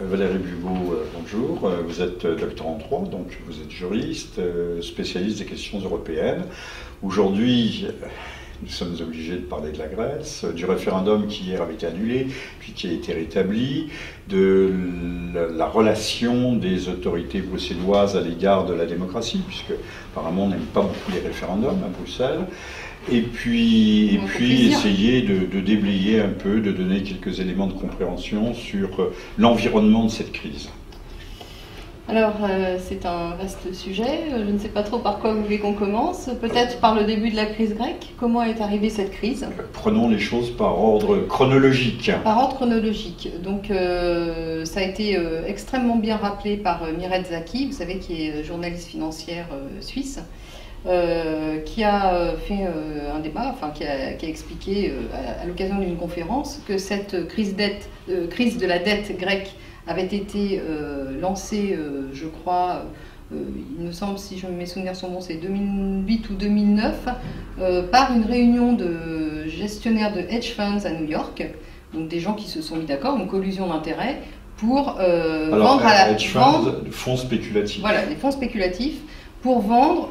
Valérie Bubeau, bonjour. Vous êtes doctorant en droit, donc vous êtes juriste, spécialiste des questions européennes. Aujourd'hui, nous sommes obligés de parler de la Grèce, du référendum qui hier avait été annulé, puis qui a été rétabli, de la relation des autorités bruxelloises à l'égard de la démocratie, puisque apparemment on n'aime pas beaucoup les référendums à Bruxelles. Et puis essayer de déblayer un peu, de donner quelques éléments de compréhension sur l'environnement de cette crise. Alors, c'est un vaste sujet. Je ne sais pas trop par quoi vous voulez qu'on commence. Peut-être par le début de la crise grecque. Comment est arrivée cette crise? Prenons les choses par ordre chronologique. Par ordre chronologique. Donc, ça a été extrêmement bien rappelé par Mireille Zaki, vous savez, qui est journaliste financière suisse. Qui a fait un débat, enfin qui a expliqué à l'occasion d'une conférence que cette crise de la dette grecque avait été lancée, je crois, il me semble, si mes souvenirs sont bons, c'est 2008 ou 2009, par une réunion de gestionnaires de hedge funds à New York, donc des gens qui se sont mis d'accord, une collusion d'intérêts, pour vendre à la hedge funds, fonds spéculatifs. Voilà, des fonds spéculatifs, pour vendre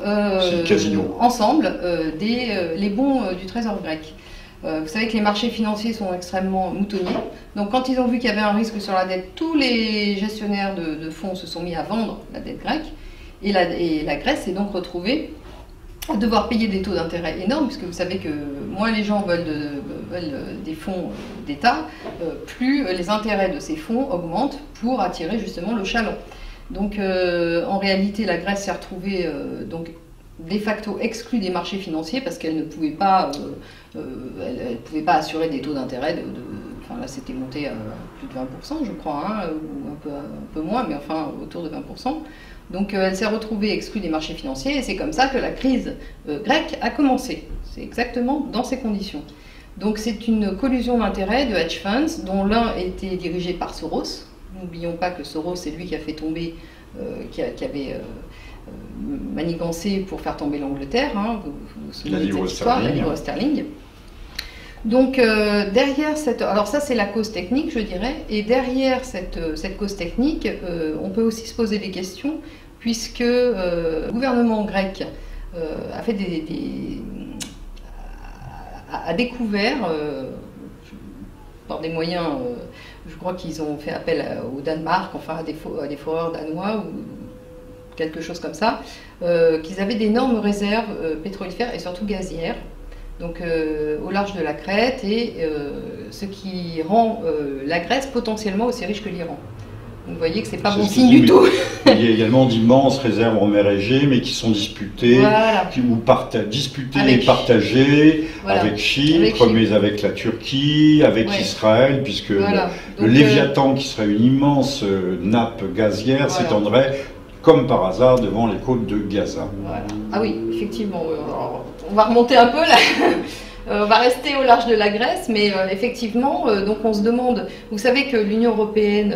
ensemble les bons du trésor grec. Vous savez que les marchés financiers sont extrêmement moutonniers. Donc quand ils ont vu qu'il y avait un risque sur la dette, tous les gestionnaires de fonds se sont mis à vendre la dette grecque. Et la Grèce s'est donc retrouvée à devoir payer des taux d'intérêt énormes, puisque vous savez que moins les gens veulent des fonds d'État, plus les intérêts de ces fonds augmentent pour attirer justement le chaland. Donc en réalité, la Grèce s'est retrouvée donc, de facto exclue des marchés financiers parce qu'elle ne pouvait pas, assurer des taux d'intérêt enfin là c'était monté à plus de 20%, je crois, hein, ou un peu moins, mais enfin autour de 20%. Donc elle s'est retrouvée exclue des marchés financiers et c'est comme ça que la crise grecque a commencé. C'est exactement dans ces conditions. Donc c'est une collusion d'intérêts de hedge funds dont l'un était dirigé par Soros. N'oublions pas que Soros, c'est lui qui a fait tomber, qui avait manigancé pour faire tomber l'Angleterre, hein, vous vous souvenez de cette histoire, la livre sterling. Donc derrière cette... Alors ça c'est la cause technique, je dirais, et derrière cette cause technique, on peut aussi se poser des questions, puisque le gouvernement grec a découvert, par des moyens... je crois qu'ils ont fait appel au Danemark, enfin à des foreurs danois ou quelque chose comme ça, qu'ils avaient d'énormes réserves pétrolifères et surtout gazières, donc au large de la Crète, et ce qui rend la Grèce potentiellement aussi riche que l'Iran. Donc vous voyez que c'est pas bon signe du tout. Il y a également d'immenses réserves en mer Égée, mais qui sont disputées, voilà. Et partagées avec Chypre, mais avec la Turquie, avec Israël, puisque le Léviathan, qui serait une immense nappe gazière, s'étendrait comme par hasard devant les côtes de Gaza. Voilà. Ah oui, effectivement. Alors, on va remonter un peu là. On va rester au large de la Grèce, mais effectivement, donc on se demande, vous savez que l'Union européenne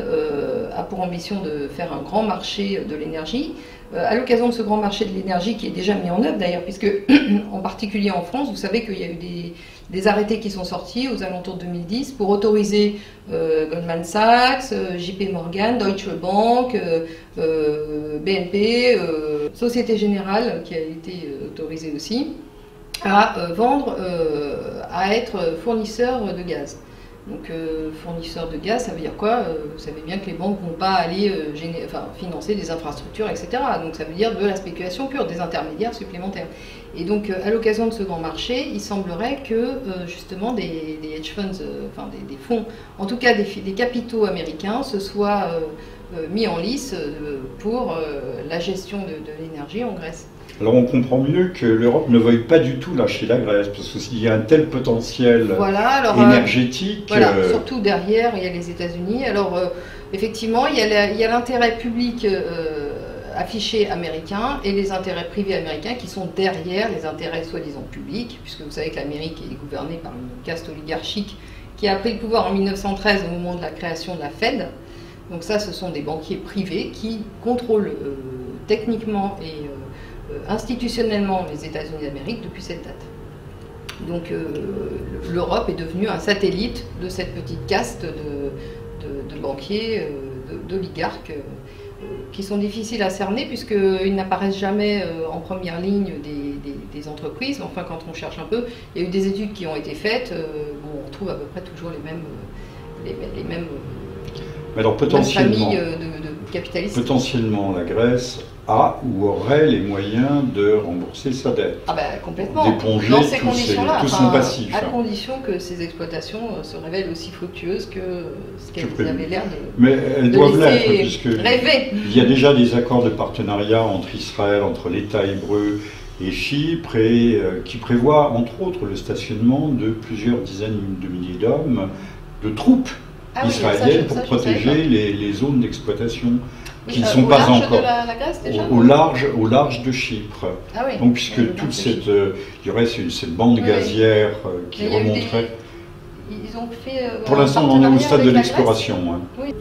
a pour ambition de faire un grand marché de l'énergie. À l'occasion de ce grand marché de l'énergie, qui est déjà mis en œuvre d'ailleurs, puisque en particulier en France, vous savez qu'il y a eu des arrêtés qui sont sortis aux alentours de 2010 pour autoriser Goldman Sachs, JP Morgan, Deutsche Bank, BNP, Société Générale qui a été autorisée aussi, à vendre, à être fournisseur de gaz. Donc fournisseur de gaz, ça veut dire quoi? Vous savez bien que les banques ne vont pas aller financer des infrastructures, etc. Donc ça veut dire de la spéculation pure, des intermédiaires supplémentaires. Et donc à l'occasion de ce grand marché, il semblerait que justement des hedge funds, des fonds, en tout cas des capitaux américains, se soient mis en lice pour la gestion de l'énergie en Grèce. Alors on comprend mieux que l'Europe ne veuille pas du tout lâcher la Grèce, parce qu'il y a un tel potentiel énergétique. Surtout derrière, il y a les États-Unis. Alors effectivement, il y a l'intérêt public affiché américain et les intérêts privés américains qui sont derrière les intérêts soi-disant publics, puisque vous savez que l'Amérique est gouvernée par une caste oligarchique qui a pris le pouvoir en 1913 au moment de la création de la Fed. Donc ça, ce sont des banquiers privés qui contrôlent techniquement et institutionnellement les États-Unis d'Amérique depuis cette date. Donc l'Europe est devenue un satellite de cette petite caste de banquiers, d'oligarques, qui sont difficiles à cerner puisqu'ils n'apparaissent jamais en première ligne des entreprises. Enfin, quand on cherche un peu, il y a eu des études qui ont été faites, on retrouve à peu près toujours les mêmes Mais alors potentiellement, familles de capitalistes. Potentiellement, la Grèce a ou aurait les moyens de rembourser sa dette. Ah ben complètement. D'éponger dans ces conditions-là, tout son passif. À condition que ces exploitations se révèlent aussi fructueuses que ce qu'elles avaient l'air de. Mais elles doivent l'être, puisque rêver. Il y a déjà des accords de partenariat entre Israël, entre l'État hébreu et Chypre, et qui prévoient entre autres le stationnement de plusieurs dizaines de milliers d'hommes, de troupes israéliennes pour protéger les zones d'exploitation qui ne sont pas encore de la Grèce, déjà, au large de Chypre. Ah oui. Donc puisque toute cette il y aurait cette bande gazière qui remonterait. Ils ont fait. Pour l'instant, on en est au stade de l'exploration. Hein. Oui.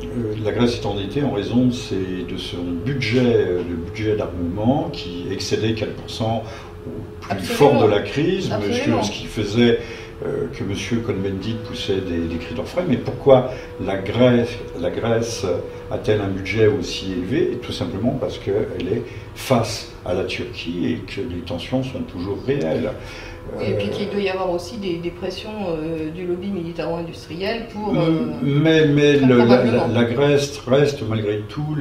La Grèce est endettée en raison de son budget d'armement qui excédait 4% au plus fort de la crise, ce qui faisait que M. Cohn-Bendit poussait des cris d'orfraie. Mais pourquoi la Grèce a-t-elle un budget aussi élevé? Tout simplement parce qu'elle est face à la Turquie et que les tensions sont toujours réelles. Oui, et puis qu'il doit y avoir aussi des pressions du lobby militaro-industriel pour... mais la Grèce reste malgré tout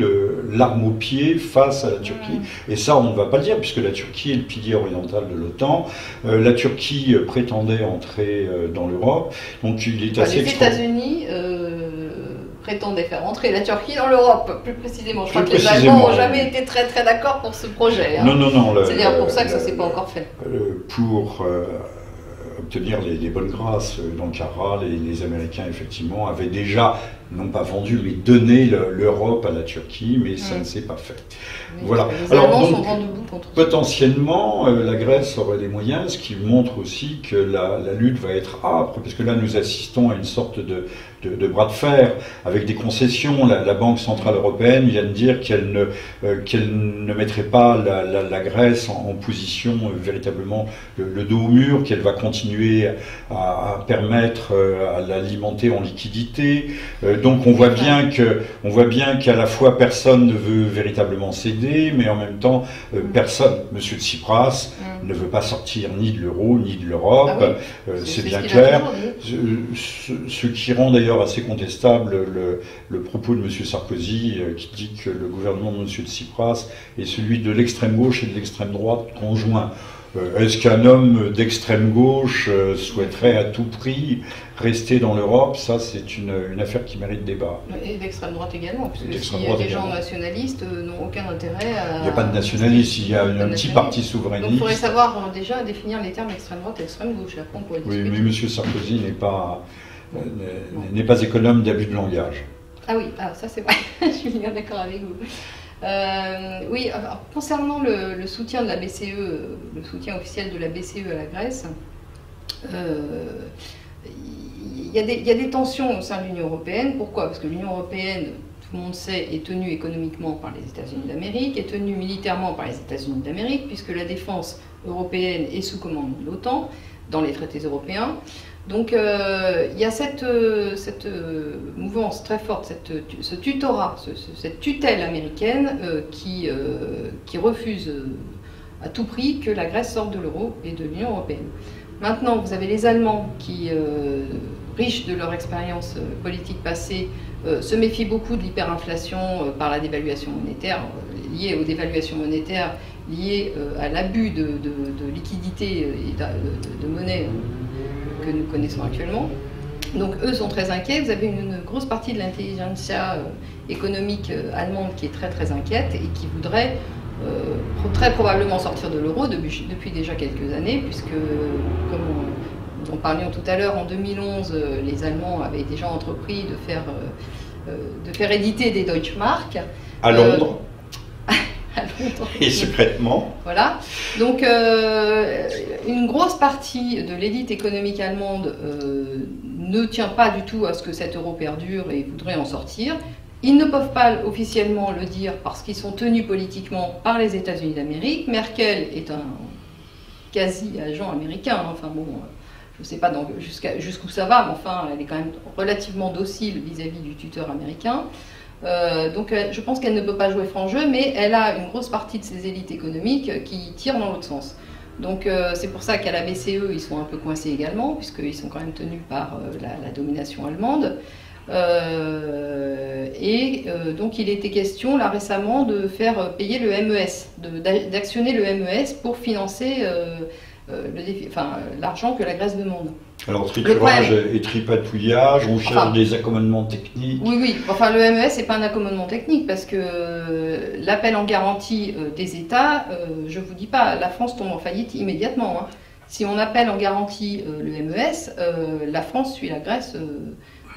l'arme au pied face à la Turquie. Et ça, on ne va pas le dire, puisque la Turquie est le pilier oriental de l'OTAN. La Turquie prétendait entrer dans l'Europe. Donc il est assez... Les États-Unis prétendaient faire entrer la Turquie dans l'Europe, plus précisément. Je crois que les Allemands n'ont jamais été très très d'accord pour ce projet. Hein. Non. C'est d'ailleurs pour ça que ça ne s'est pas encore fait. Pour obtenir les bonnes grâces d'Ankara, les Américains, effectivement, avaient déjà, non pas vendu, mais donné l'Europe à la Turquie, mais ça ne s'est pas fait. Oui, voilà. Les Allemands sont vent debout contre ça. Potentiellement, la Grèce aurait des moyens, ce qui montre aussi que la lutte va être âpre, parce que là, nous assistons à une sorte de bras de fer, avec des concessions. La Banque Centrale Européenne vient de dire qu'elle ne mettrait pas la Grèce en position véritablement le dos au mur, qu'elle va continuer à permettre à l'alimenter en liquidité. Donc on voit bien qu'à la fois personne ne veut véritablement céder, mais en même temps personne, M. Tsipras, ne veut pas sortir ni de l'euro ni de l'Europe. Ah oui. C'est bien clair. Ce qui rend d'ailleurs assez contestable le propos de M. Sarkozy, qui dit que le gouvernement de M. Tsipras est celui de l'extrême gauche et de l'extrême droite conjoint. Est-ce qu'un homme d'extrême gauche souhaiterait à tout prix rester dans l'Europe? Ça, c'est une affaire qui mérite débat. Et d'extrême droite également, parce que si les gens nationalistes n'ont aucun intérêt à... Il n'y a pas de nationalistes, il y a un petit parti souverainiste. Donc il faudrait savoir déjà définir les termes extrême droite et extrême gauche. Après, on pourrait discuter. Oui, mais M. Sarkozy n'est pas économe d'abus de langage. Ah oui, ça c'est vrai, je suis bien d'accord avec vous. Oui, alors, concernant le soutien de la BCE, le soutien officiel de la BCE à la Grèce, il y a des tensions au sein de l'Union européenne. Pourquoi? Parce que l'Union européenne, tout le monde sait, est tenue économiquement par les États-Unis d'Amérique, est tenue militairement par les États-Unis d'Amérique, puisque la défense européenne est sous commande de l'OTAN, dans les traités européens. Donc il y a cette mouvance très forte, ce tutorat, cette tutelle américaine qui refuse à tout prix que la Grèce sorte de l'euro et de l'Union européenne. Maintenant, vous avez les Allemands qui, riches de leur expérience politique passée, se méfient beaucoup de l'hyperinflation par la dévaluation monétaire, liée aux dévaluations monétaires, liées à l'abus de liquidité et de monnaie que nous connaissons actuellement. Donc eux sont très inquiets. Vous avez une grosse partie de l'intelligentsia économique allemande qui est très très inquiète et qui voudrait très probablement sortir de l'euro depuis déjà quelques années, puisque comme nous en parlions tout à l'heure, en 2011, les Allemands avaient déjà entrepris de faire éditer des Deutschmark. À Londres. À Londres. Et secrètement. Voilà. Donc, une grosse partie de l'élite économique allemande ne tient pas du tout à ce que cet euro perdure et voudrait en sortir. Ils ne peuvent pas officiellement le dire parce qu'ils sont tenus politiquement par les États-Unis d'Amérique. Merkel est un quasi-agent américain. Enfin bon, je je ne sais pas jusqu'où ça va, mais enfin, elle est quand même relativement docile vis-à-vis du tuteur américain. Donc je pense qu'elle ne peut pas jouer franc jeu, mais elle a une grosse partie de ses élites économiques qui tirent dans l'autre sens. Donc c'est pour ça qu'à la BCE, ils sont un peu coincés également, puisqu'ils sont quand même tenus par la domination allemande. Donc il était question là récemment de faire payer le MES, d'actionner le MES pour financer l'argent que la Grèce demande. Alors triturage et tripatouillage, on cherche des accommodements techniques. Oui, enfin le MES c'est pas un accommodement technique parce que l'appel en garantie des États, je vous dis pas, la France tombe en faillite immédiatement. Hein. Si on appelle en garantie le MES, la France suit la Grèce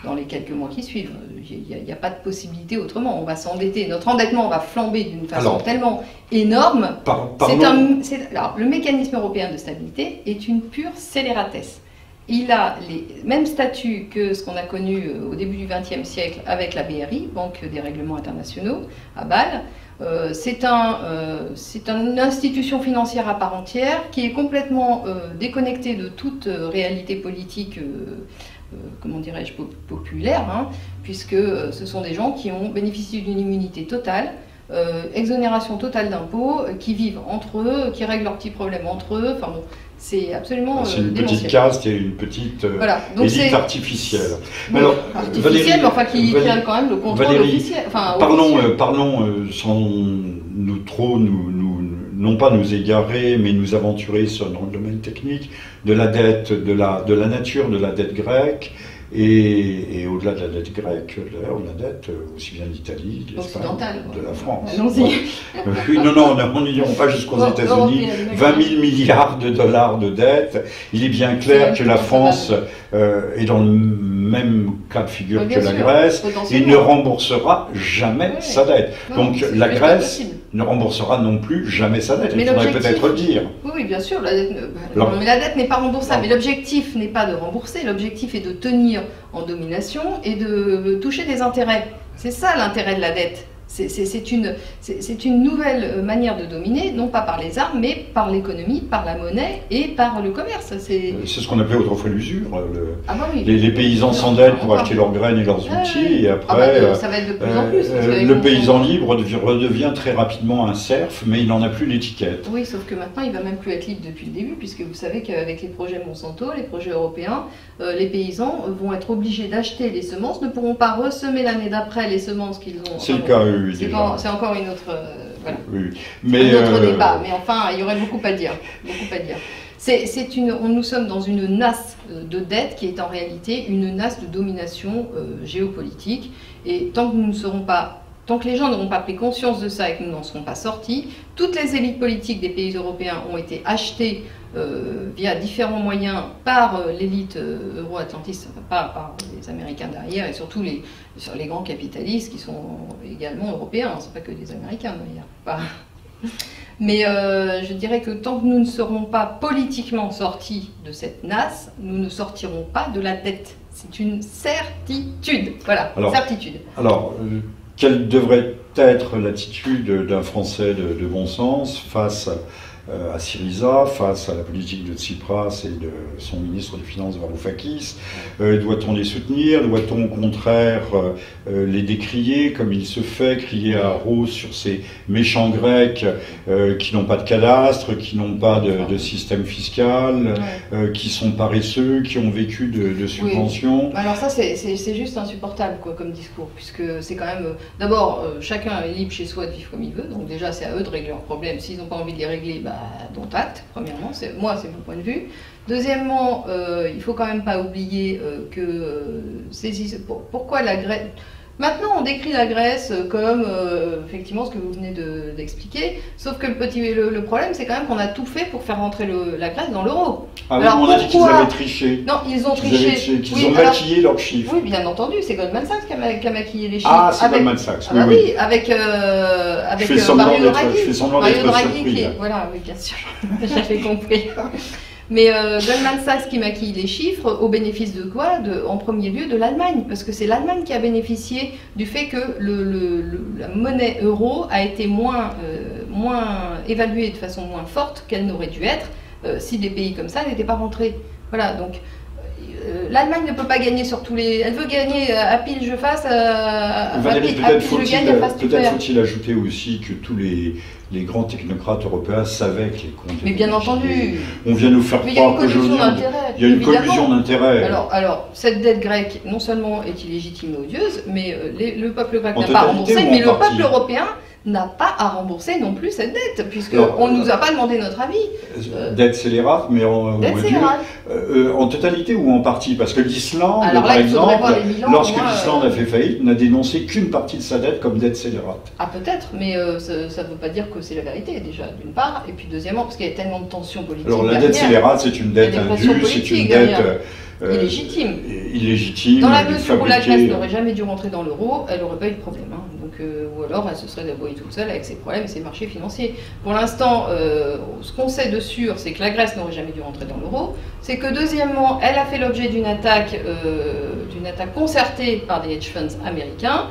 dans les quelques mois qui suivent. Il n'y a pas de possibilité autrement. On va s'endetter. Notre endettement va flamber d'une façon tellement énorme. Alors, le mécanisme européen de stabilité est une pure scélératesse. Il a les mêmes statuts que ce qu'on a connu au début du XXe siècle avec la BRI, Banque des règlements internationaux, à Bâle. C'est une institution financière à part entière qui est complètement déconnectée de toute réalité politique comment dirais-je, populaire, hein, puisque ce sont des gens qui ont bénéficié d'une immunité totale, exonération totale d'impôts, qui vivent entre eux, qui règlent leurs petits problèmes entre eux. Enfin bon, c'est absolument c'est une petite caste et une petite élite artificielle. Bon, alors, artificielle, mais enfin qui a quand même le contrôle officiel. Enfin, parlons sans non pas nous égarer, mais nous aventurer dans le domaine technique de la dette, de la nature de la dette grecque, et au-delà de la dette grecque, la dette aussi bien d'Italie, de l'Espagne, de la France. Allons-y. Oui, non, n'irons pas jusqu'aux États-Unis. 20 000 milliards de dollars de dette. Il est bien clair que la France est dans le même cas de figure que la Grèce et ne remboursera jamais sa dette. Donc la Grèce ne remboursera non plus jamais sa dette. Il faudrait peut-être le dire. Oui, bien sûr. La dette n'est pas remboursable. Mais l'objectif n'est pas de rembourser. L'objectif est de tenir en domination et de toucher des intérêts. C'est ça l'intérêt de la dette. C'est une nouvelle manière de dominer, non pas par les armes, mais par l'économie, par la monnaie et par le commerce. C'est ce qu'on appelait autrefois l'usure. Les paysans s'endettent pour acheter leurs graines et leurs outils, et après, ça va être de plus en plus. Le paysan libre redevient très rapidement un serf, mais il n'en a plus l'étiquette. Oui, sauf que maintenant, il ne va même plus être libre depuis le début, puisque vous savez qu'avec les projets Monsanto, les projets européens, les paysans vont être obligés d'acheter les semences, ne pourront pas ressemer l'année d'après les semences qu'ils ont. C'est le cas, c'est encore une autre, un autre débat, mais enfin, il y aurait beaucoup à dire. Nous sommes dans une nasse de dette qui est en réalité une nasse de domination géopolitique, et tant que les gens n'auront pas pris conscience de ça et que nous n'en serons pas sortis, toutes les élites politiques des pays européens ont été achetées via différents moyens par l'élite euro-atlantiste, par les Américains derrière, et surtout les grands capitalistes qui sont également européens, c'est pas que des Américains d'ailleurs. Mais je dirais que tant que nous ne serons pas politiquement sortis de cette nasse, nous ne sortirons pas de la dette. C'est une certitude. Voilà, certitude. Alors, quelle devrait être l'attitude d'un Français de bon sens face à Syriza, face à la politique de Tsipras et de son ministre des Finances Varoufakis? Doit-on les soutenir? Doit-on au contraire les décrier comme il se fait, crier à rose sur ces méchants Grecs qui n'ont pas de cadastre, qui n'ont pas de système fiscal, qui sont paresseux, qui ont vécu de subventions? Oui. Alors ça c'est juste insupportable comme discours, puisque c'est quand même... D'abord, chacun est libre chez soi de vivre comme il veut, donc déjà c'est à eux de régler leurs problèmes. S'ils n'ont pas envie de les régler, dont acte, premièrement, c'est mon point de vue. Deuxièmement, il ne faut quand même pas oublier que pourquoi la Grèce... Maintenant, on décrit la Grèce comme, effectivement, ce que vous venez d'expliquer, sauf que le problème, c'est quand même qu'on a tout fait pour faire rentrer la Grèce dans l'euro. Ah oui, on a dit qu'ils avaient triché. Non, ils ont triché. Qu'ils ont maquillé leurs chiffres. Oui, bien entendu, c'est Goldman Sachs qui a maquillé les chiffres. Ah, c'est Goldman Sachs, oui, avec Mario Draghi. Je fais semblant d'être surpris. Voilà, oui, bien sûr, j'avais compris. Mais Goldman Sachs qui maquille les chiffres au bénéfice de quoi? En premier lieu de l'Allemagne, parce que c'est l'Allemagne qui a bénéficié du fait que la monnaie euro a été moins évaluée de façon moins forte qu'elle n'aurait dû être si des pays comme ça n'étaient pas rentrés. Voilà, donc l'Allemagne ne peut pas gagner sur tous les... Elle veut gagner à pile je fasse, à Valérie, pile je gagne, à face tu peut-être perds. faut-il ajouter aussi que tous les grands technocrates européens savaient que les comptes... Mais bien entendu. On vient nous faire croire qu'aujourd'hui... Il y a une collusion d'intérêts. Alors, cette dette grecque, non seulement est illégitime et odieuse, mais le peuple grec n'a pas totalité remboursé, ou en mais le partie peuple européen n'a pas à rembourser non plus cette dette, puisqu'on ne nous a pas demandé notre avis. Dette scélérate, mais en totalité ou en partie? Parce que l'Islande, par exemple, lorsque l'Islande a fait faillite, n'a dénoncé qu'une partie de sa dette comme dette scélérate. Ah peut-être, mais ça ne veut pas dire que c'est la vérité, déjà, d'une part, et puis deuxièmement, parce qu'il y a tellement de tensions politiques. Alors la dette scélérate, c'est une dette indue, c'est une dette... illégitime. Dans la mesure où la Grèce n'aurait jamais dû rentrer dans l'euro, elle n'aurait pas eu de problème. Hein. Donc, ou alors elle se serait débrouillée toute seule avec ses problèmes et ses marchés financiers. Pour l'instant, ce qu'on sait de sûr, c'est que la Grèce n'aurait jamais dû rentrer dans l'euro. C'est que deuxièmement, elle a fait l'objet d'une attaque concertée par des hedge funds américains,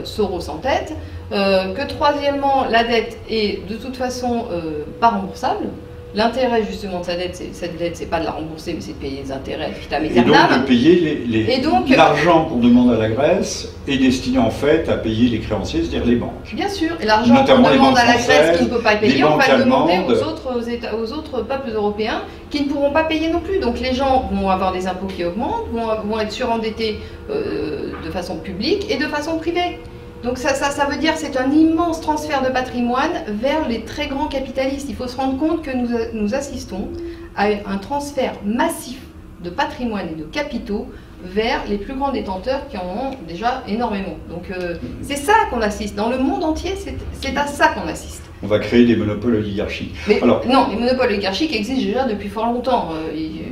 Soros en tête. Que troisièmement, la dette est de toute façon pas remboursable. L'intérêt justement de cette dette, c'est pas de la rembourser, mais c'est de payer les intérêts vitam aeternam. Et donc de payer l'argent qu'on demande à la Grèce est destiné en fait à payer les créanciers, c'est-à-dire les banques. Bien sûr, et l'argent qu'on demande à la Grèce qui ne peut pas payer, on va le demander aux autres peuples européens qui ne pourront pas payer non plus. Donc les gens vont avoir des impôts qui augmentent, vont être surendettés de façon publique et de façon privée. Donc ça veut dire que c'est un immense transfert de patrimoine vers les très grands capitalistes. Il faut se rendre compte que nous assistons à un transfert massif de patrimoine et de capitaux vers les plus grands détenteurs qui en ont déjà énormément. Donc c'est ça qu'on assiste. Dans le monde entier, c'est à ça qu'on assiste. On va créer des monopoles oligarchiques. Mais non, les monopoles oligarchiques existent déjà depuis fort longtemps.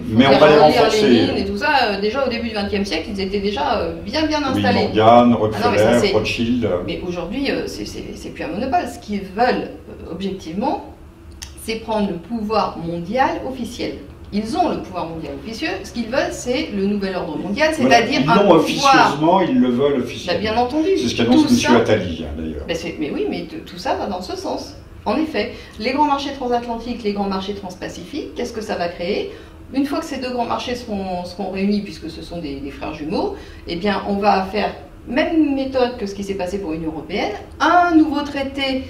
Mais on va les renforcer. Lénine et tout ça, déjà au début du XXe siècle, ils étaient déjà bien installés. Oui, Morgan, Rockefeller, Rothschild. Mais aujourd'hui, c'est plus un monopole. Ce qu'ils veulent, objectivement, c'est prendre le pouvoir mondial officiel. Ils ont le pouvoir mondial officieux. Ce qu'ils veulent, c'est le nouvel ordre mondial, c'est-à-dire un pouvoir... officieusement, ils le veulent officiellement. Bien entendu. C'est ce qu'annonce M. Attali, d'ailleurs. Mais oui, mais tout ça va dans ce sens. En effet, les grands marchés transatlantiques, les grands marchés transpacifiques, qu'est-ce que ça va créer? Une fois que ces deux grands marchés seront réunis, puisque ce sont des frères jumeaux, eh bien, on va faire même méthode que ce qui s'est passé pour l'Union européenne, un nouveau traité,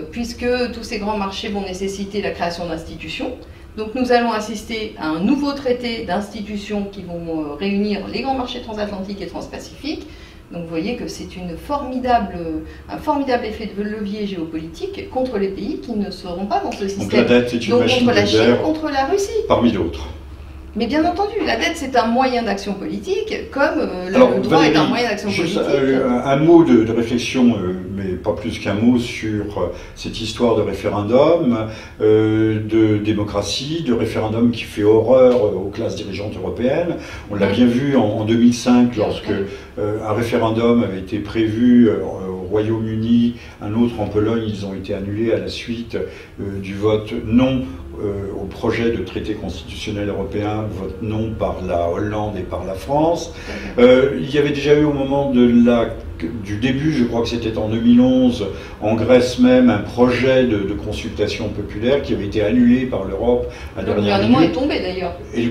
puisque tous ces grands marchés vont nécessiter la création d'institutions. Donc nous allons assister à un nouveau traité d'institutions qui vont réunir les grands marchés transatlantiques et transpacifiques. Donc vous voyez que c'est un formidable effet de levier géopolitique contre les pays qui ne seront pas dans ce système. Donc la dette est une machine contre la de Chine, guerre, contre la Russie. Parmi d'autres. Mais bien entendu, la dette c'est un moyen d'action politique, comme le droit est un moyen d'action politique. Un mot de réflexion, mais pas plus qu'un mot, sur cette histoire de référendum, de démocratie, de référendum qui fait horreur aux classes dirigeantes européennes. On l'a bien vu en 2005, lorsque un référendum avait été prévu au Royaume-Uni, un autre en Pologne, ils ont été annulés à la suite du vote non au projet de traité constitutionnel européen, vote non par la Hollande et par la France. Il y avait déjà eu au moment du début, je crois que c'était en 2011, en Grèce même, un projet de consultation populaire qui avait été annulé par l'Europe à dernière minute. Le gouvernement est tombé d'ailleurs. Et le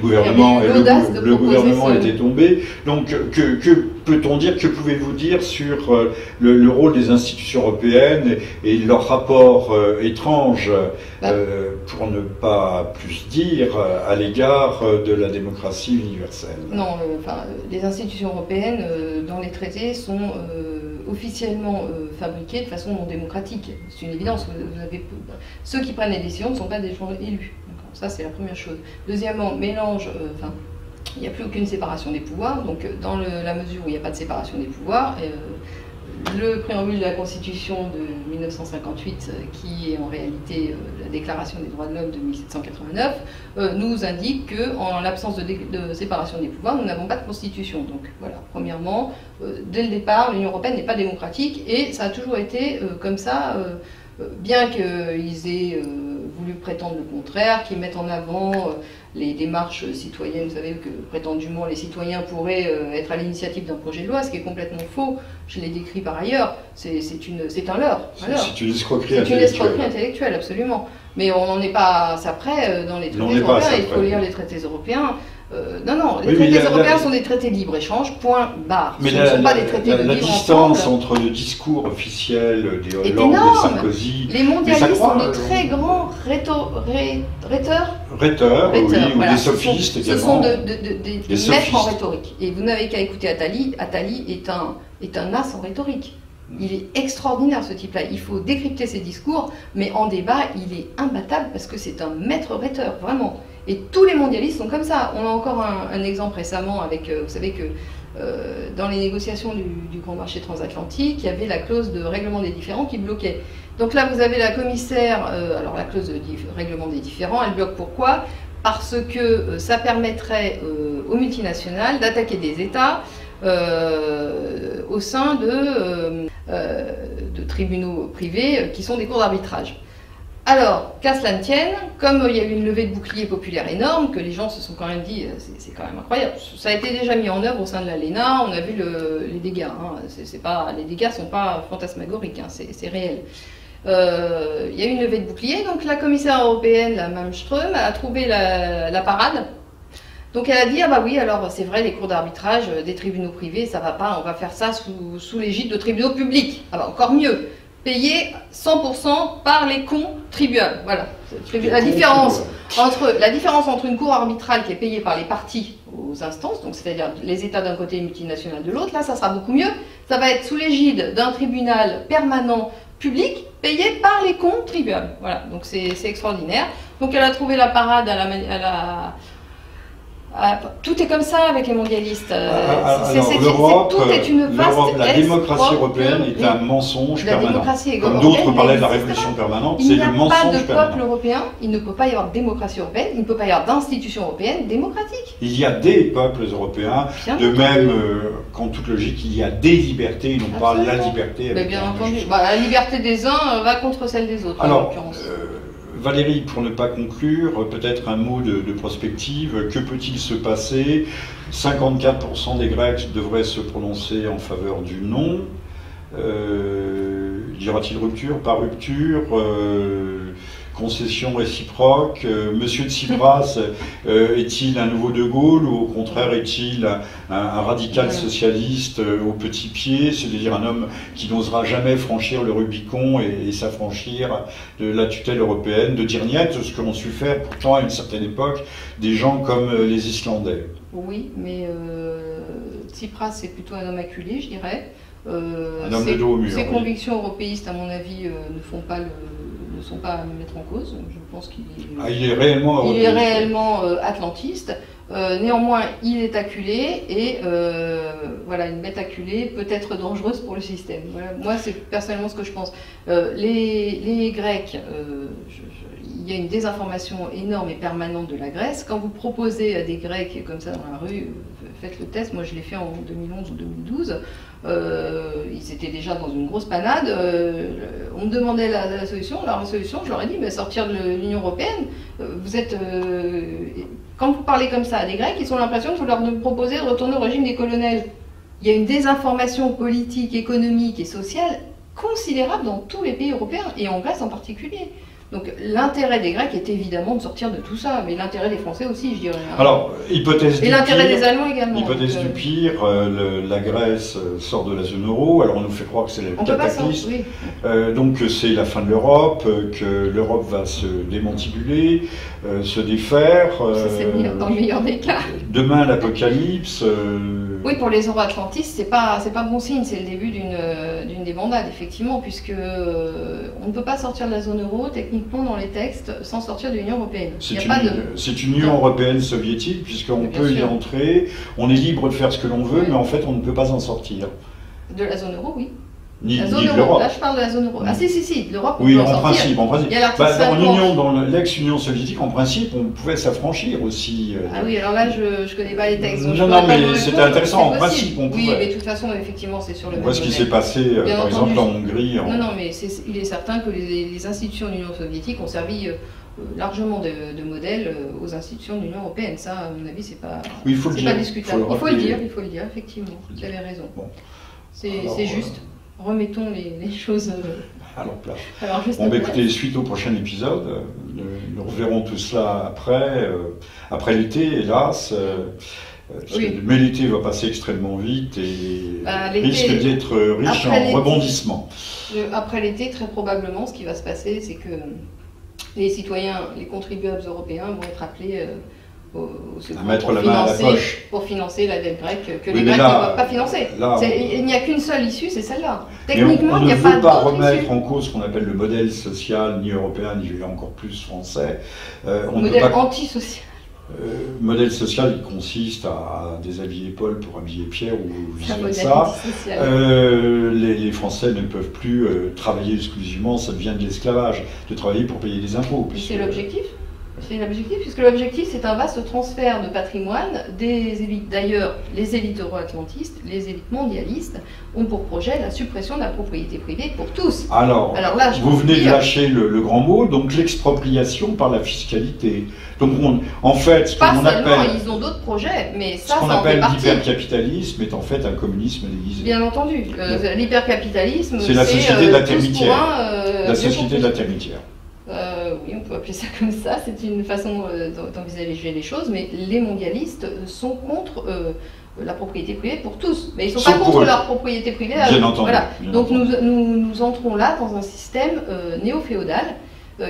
gouvernement était tombé. Donc que peut-on dire, que pouvez-vous dire sur le rôle des institutions européennes et leur rapport étrange, pour ne pas plus dire, à l'égard de la démocratie universelle? Non, les institutions européennes, dans les traités, sont officiellement fabriquées de façon non démocratique. C'est une évidence. Ceux qui prennent les décisions ne sont pas des gens élus. Ça, c'est la première chose. Deuxièmement, il n'y a plus aucune séparation des pouvoirs. Donc, dans la mesure où il n'y a pas de séparation des pouvoirs, le préambule de la Constitution de 1958, qui est en réalité la Déclaration des droits de l'homme de 1789, nous indique qu'en l'absence de séparation des pouvoirs, nous n'avons pas de Constitution. Donc voilà, premièrement, dès le départ, l'Union européenne n'est pas démocratique et ça a toujours été comme ça, bien qu'ils aient voulu prétendre le contraire, qu'ils mettent en avant les démarches citoyennes. Vous savez que prétendument les citoyens pourraient être à l'initiative d'un projet de loi, ce qui est complètement faux. Je l'ai décrit par ailleurs. C'est un leurre. C'est une escroquerie intellectuelle. C'est une escroquerie intellectuelle, absolument. Mais on n'en est pas après dans les traités européens. Il faut lire les traités européens. Non, les traités européens sont des traités de libre-échéange, point barre. Mais ce ne sont pas des traités de libre-ensemble. La distance entre le discours officiel des Hollande, des Sarkozy... Les mondialistes sont de très grands rhéteurs, oui, voilà. Ou des sophistes également. Ce sont des maîtres en rhétorique. Et vous n'avez qu'à écouter Attali. Attali est un as en rhétorique. Il est extraordinaire, ce type-là. Il faut décrypter ses discours, mais en débat, il est imbattable parce que c'est un maître rhéteur, vraiment. Et tous les mondialistes sont comme ça. On a encore un exemple récemment avec, vous savez que dans les négociations du grand marché transatlantique, il y avait la clause de règlement des différends qui bloquait. Donc là, vous avez la commissaire, alors la clause de règlement des différends, elle bloque pourquoi? Parce que ça permettrait aux multinationales d'attaquer des États au sein de tribunaux privés qui sont des cours d'arbitrage. Alors, qu'à cela ne tienne, comme il y a eu une levée de bouclier populaire énorme, que les gens se sont quand même dit, c'est quand même incroyable, ça a été déjà mis en œuvre au sein de l'ALENA, on a vu les dégâts, hein. Les dégâts ne sont pas fantasmagoriques, hein, c'est réel. Il y a eu une levée de bouclier, donc la commissaire européenne, la Malmström, a trouvé la parade. Donc elle a dit, ah bah oui, alors c'est vrai, les cours d'arbitrage des tribunaux privés, ça va pas, on va faire ça sous l'égide de tribunaux publics. Ah bah encore mieux, payé 100% par les contribuables. Voilà. La différence entre une cour arbitrale qui est payée par les parties aux instances, donc c'est-à-dire les États d'un côté et les multinationales de l'autre, là ça sera beaucoup mieux. Ça va être sous l'égide d'un tribunal permanent public payé par les contribuables. Voilà, donc c'est extraordinaire. Donc elle a trouvé la parade tout est comme ça avec les mondialistes. Tout est une vaste la démocratie européenne est un mensonge permanent. Comme d'autres parlaient de la révolution permanente, c'est le mensonge permanent. Il n'y a pas de peuple européen, il ne peut pas y avoir de démocratie européenne, il ne peut pas y avoir d'institution européenne démocratique. Il y a des peuples européens, de même qu'en toute logique, il y a des libertés, et non pas la liberté. Mais bien entendu, la liberté des uns va contre celle des autres, alors, en l'occurrence. Valérie, pour ne pas conclure, peut-être un mot de prospective. Que peut-il se passer? 54% des Grecs devraient se prononcer en faveur du non. Y aura-t-il rupture? Pas rupture? Concession réciproque? Monsieur Tsipras est-il un nouveau De Gaulle ou au contraire est-il un radical socialiste au petit pied, c'est-à-dire un homme qui n'osera jamais franchir le Rubicon et s'affranchir de la tutelle européenne, de dire niet, ce qu'ont su faire pourtant à une certaine époque des gens comme les Islandais? Oui, mais Tsipras c'est plutôt un homme acculé, je dirais. Un homme de dos au mur. Ses convictions européistes, à mon avis, ne sont pas à mettre en cause. Je pense qu'il est réellement atlantiste. Néanmoins, il est acculé et voilà, une bête acculée peut être dangereuse pour le système. Voilà, moi, c'est personnellement ce que je pense. Les Grecs, il y a une désinformation énorme et permanente de la Grèce. Quand vous proposez à des Grecs comme ça dans la rue, faites le test, moi je l'ai fait en 2011 ou 2012, ils étaient déjà dans une grosse panade, on me demandait la solution, la solution, je leur ai dit, mais sortir de l'Union Européenne, quand vous parlez comme ça à des Grecs, ils ont l'impression que vous leur proposez de retourner au régime des colonels. Il y a une désinformation politique, économique et sociale considérable dans tous les pays européens, et en Grèce en particulier. Donc l'intérêt des Grecs est évidemment de sortir de tout ça, mais l'intérêt des Français aussi, je dirais. Alors, hypothèse et l'intérêt des Allemands également. Hypothèse du pire, la Grèce sort de la zone euro, alors on nous fait croire que c'est le cataclysme, donc c'est la fin de l'Europe, que l'Europe va se démantibuler, se défaire. Ça c'est dans le meilleur des cas. Demain l'apocalypse. Oui, pour les euro-atlantistes, c'est pas bon signe, c'est le début d'une débandade, effectivement, puisque on ne peut pas sortir de la zone euro, techniquement, dans les textes, sans sortir de l'Union européenne. C'est une Union européenne soviétique, puisqu'on peut y entrer, on est libre de faire ce que l'on veut, mais en fait, on ne peut pas en sortir. De la zone euro, oui. Ni la zone de euro, l'Europe. Là je parle de la zone euro. Ah si, l'Europe. Oui, en principe. Dans dans l'ex-Union soviétique, en principe, on pouvait s'affranchir aussi. Ah oui, alors là je ne connais pas les textes. Non, mais c'était intéressant, en principe. On pouvait. Oui, mais de toute façon, effectivement, c'est sur le même. On voit ce qui s'est passé, par exemple, en Hongrie. Non, mais il est certain que les institutions de l'Union soviétique ont servi largement de modèles aux institutions de l'Union européenne. Ça, à mon avis, c'est pas, oui, il faut le pas dire. discutable. Il faut le dire, effectivement. Vous avez raison. Bon. C'est juste. Remettons les choses à leur place. Bon, écoutez, suite au prochain épisode, nous reverrons tout cela après l'été, hélas. Oui. Mais l'été va passer extrêmement vite et risque d'être riche en rebondissements. Après l'été, très probablement, ce qui va se passer, c'est que les citoyens, les contribuables européens vont être appelés au secours mettre la main à la poche pour financer la dette grecque que les Grecs ne peuvent pas financer. Il n'y a qu'une seule issue, c'est celle-là. Techniquement, il n'y a pas d'autre issue. On ne veut pas remettre en cause ce qu'on appelle le modèle social, ni européen, ni encore plus français. Modèle antisocial. Modèle social qui consiste à déshabiller Paul pour habiller Pierre ou vice-versa. Les Français ne peuvent plus travailler exclusivement, ça devient de l'esclavage, de travailler pour payer des impôts. C'est l'objectif. C'est l'objectif, puisque l'objectif c'est un vaste transfert de patrimoine des élites. D'ailleurs, les élites euro-atlantistes, les élites mondialistes ont pour projet la suppression de la propriété privée pour tous. Alors là, vous venez de lâcher le grand mot, donc l'expropriation par la fiscalité. Donc en fait, ce qu'on appelle... ils ont d'autres projets, mais ça, ce qu'on appelle l'hypercapitalisme est en fait un communisme déguisé. Bien entendu. L'hypercapitalisme, c'est la société de la termitière. La société de la termitière. Oui, on peut appeler ça comme ça, c'est une façon d'envisager les choses, mais les mondialistes sont contre la propriété privée pour tous, mais ils ne sont pas contre leur propriété privée. Bien entendu. Voilà. Donc nous entrons là dans un système néo-féodal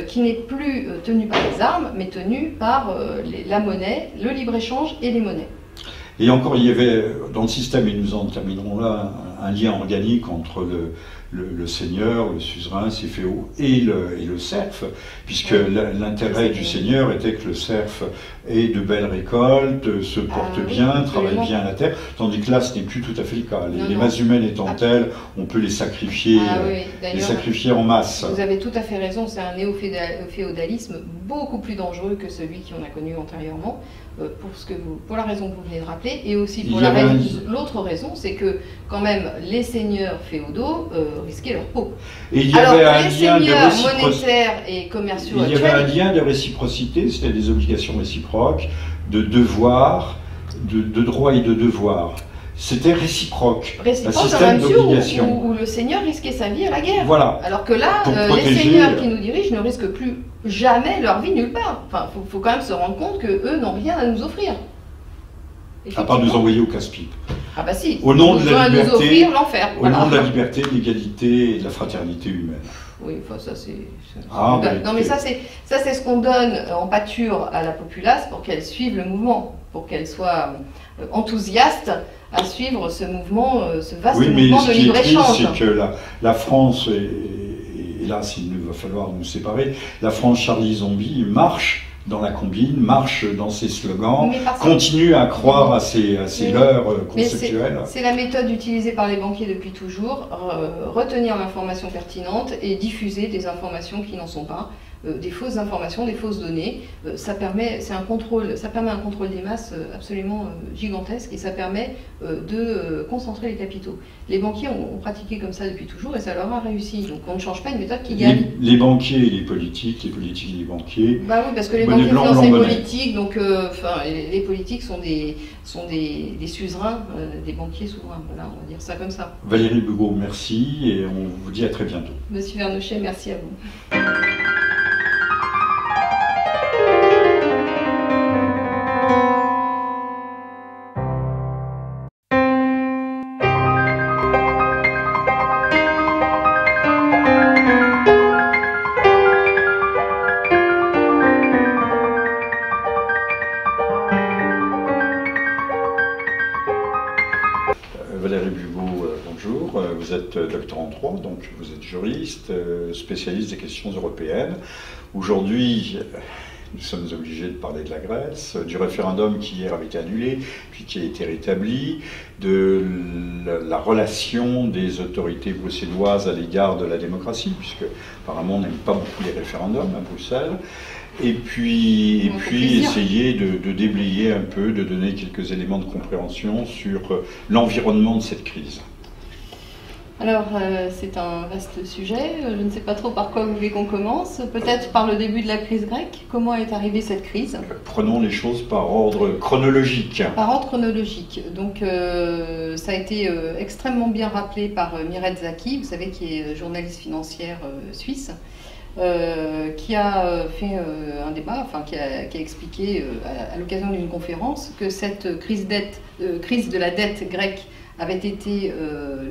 qui n'est plus tenu par les armes, mais tenu par la monnaie, le libre-échange et les monnaies. Et encore, il y avait dans le système, et nous en terminerons là, un lien organique entre le seigneur, le suzerain, ses féaux, et le serf, puisque l'intérêt du seigneur était que le serf ait de belles récoltes, se porte bien, travaille bien la terre, tandis que là, ce n'est plus tout à fait le cas. Les masses humaines étant telles, on peut les sacrifier, en masse. Vous avez tout à fait raison, c'est un néo-féodalisme beaucoup plus dangereux que celui qu'on a connu antérieurement. Pour la raison que vous venez de rappeler, et aussi pour l'autre raison, c'est que quand même les seigneurs féodaux risquaient leur peau. Et il y avait les seigneurs monétaires et commerciaux il y avait un lien de réciprocité, c'était des obligations réciproques, de devoirs, de droits et de devoirs. C'était réciproque. Un système d'obligation. Où le seigneur risquait sa vie à la guerre. Voilà. Alors que là, les seigneurs qui nous dirigent ne risquent plus jamais leur vie nulle part. Enfin, faut quand même se rendre compte qu'eux n'ont rien à nous offrir. À part nous envoyer au casse-pipe. Ah bah si. Au nom de la liberté, nous offrir l'enfer. Au nom de la liberté, de l'égalité et de la fraternité humaine. Oui, enfin ça c'est... non mais ça c'est ce qu'on donne en pâture à la populace pour qu'elle suive le mouvement, pour qu'elle soit enthousiaste à suivre ce mouvement, ce vaste mouvement de libre-échange. Oui, mais ce qui est triste, c'est que la France, et là il va falloir nous séparer, la France Charlie Zombie marche dans la combine, marche dans ses slogans, continue à croire à ses leurres conceptuelles. C'est la méthode utilisée par les banquiers depuis toujours, retenir l'information pertinente et diffuser des informations qui n'en sont pas, des fausses informations, des fausses données. Ça permet un contrôle des masses absolument gigantesque et ça permet de concentrer les capitaux. Les banquiers ont pratiqué comme ça depuis toujours et ça leur a réussi. Donc on ne change pas une méthode qui gagne. Les banquiers et les politiques et les banquiers. Bah oui, parce que les banquiers financent les politiques, donc les politiques sont des suzerains, des banquiers souverains. Voilà, on va dire ça comme ça. Valérie Bugeaud, merci et on vous dit à très bientôt. Monsieur Vernochet, merci à vous. Valérie Bugeaud, bonjour. Vous êtes docteur en droit, donc vous êtes juriste, spécialiste des questions européennes. Aujourd'hui, nous sommes obligés de parler de la Grèce, du référendum qui hier avait été annulé, puis qui a été rétabli, de la relation des autorités bruxelloises à l'égard de la démocratie, puisque apparemment on n'aime pas beaucoup les référendums à Bruxelles. Et puis essayer de déblayer un peu, de donner quelques éléments de compréhension sur l'environnement de cette crise. Alors, c'est un vaste sujet. Je ne sais pas trop par quoi vous voulez qu'on commence. Peut-être par le début de la crise grecque. Comment est arrivée cette crise? Prenons les choses par ordre chronologique. Par ordre chronologique. Donc, ça a été extrêmement bien rappelé par Mireille Zaki, vous savez, qui est journaliste financière suisse, qui a fait un débat, enfin, qui a expliqué à l'occasion d'une conférence que cette crise de la dette grecque avait été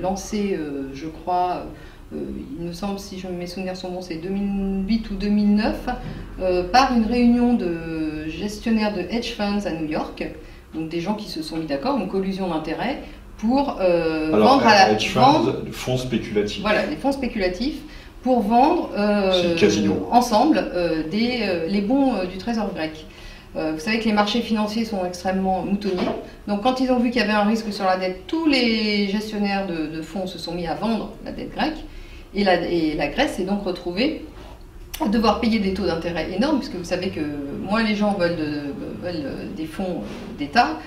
lancée, je crois, il me semble, si je mes souvenirs sont bons, c'est 2008 ou 2009, par une réunion de gestionnaires de hedge funds à New York, donc des gens qui se sont mis d'accord, une collusion d'intérêts, pour vendre à la hedge funds, fonds spéculatifs. Voilà, des fonds spéculatifs, pour vendre ensemble les bons du trésor grec. Vous savez que les marchés financiers sont extrêmement moutonniers. Donc quand ils ont vu qu'il y avait un risque sur la dette, tous les gestionnaires de fonds se sont mis à vendre la dette grecque. Et la Grèce s'est donc retrouvée à devoir payer des taux d'intérêt énormes, puisque vous savez que moins les gens veulent des fonds d'État,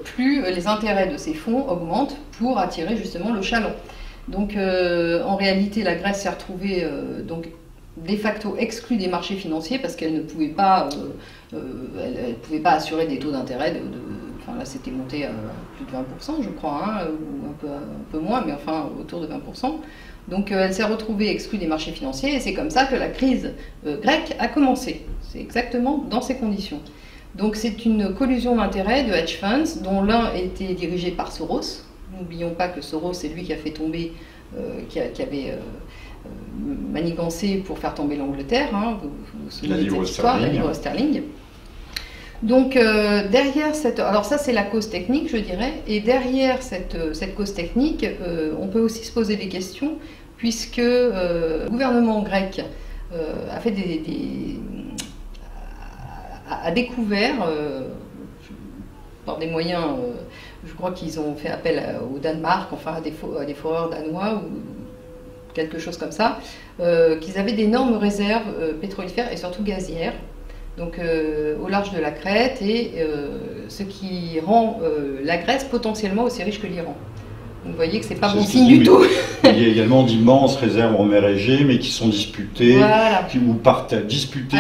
plus les intérêts de ces fonds augmentent pour attirer justement le chaland. Donc en réalité, la Grèce s'est retrouvée donc de facto exclue des marchés financiers parce qu'elle ne pouvait pas, assurer des taux d'intérêt enfin là c'était monté à plus de 20%, je crois, hein, ou un peu moins, mais enfin autour de 20%. Donc elle s'est retrouvée exclue des marchés financiers et c'est comme ça que la crise grecque a commencé. C'est exactement dans ces conditions. Donc c'est une collusion d'intérêts de hedge funds dont l'un était dirigé par Soros. N'oublions pas que Soros, c'est lui qui a fait tomber, qui avait manigancé pour faire tomber l'Angleterre, hein, vous vous souvenez de cette histoire, la livre sterling. Donc derrière cette... Alors ça c'est la cause technique, je dirais, et derrière cette cause technique, on peut aussi se poser des questions, puisque le gouvernement grec a découvert, par des moyens, je crois qu'ils ont fait appel au Danemark, enfin à des foreurs danois, ou quelque chose comme ça, qu'ils avaient d'énormes réserves pétrolifères et surtout gazières, donc au large de la Crète, et ce qui rend la Grèce potentiellement aussi riche que l'Iran. Donc vous voyez que c'est pas bon signe du tout. Il y a également d'immenses réserves en mer Égée, mais qui sont disputées, voilà.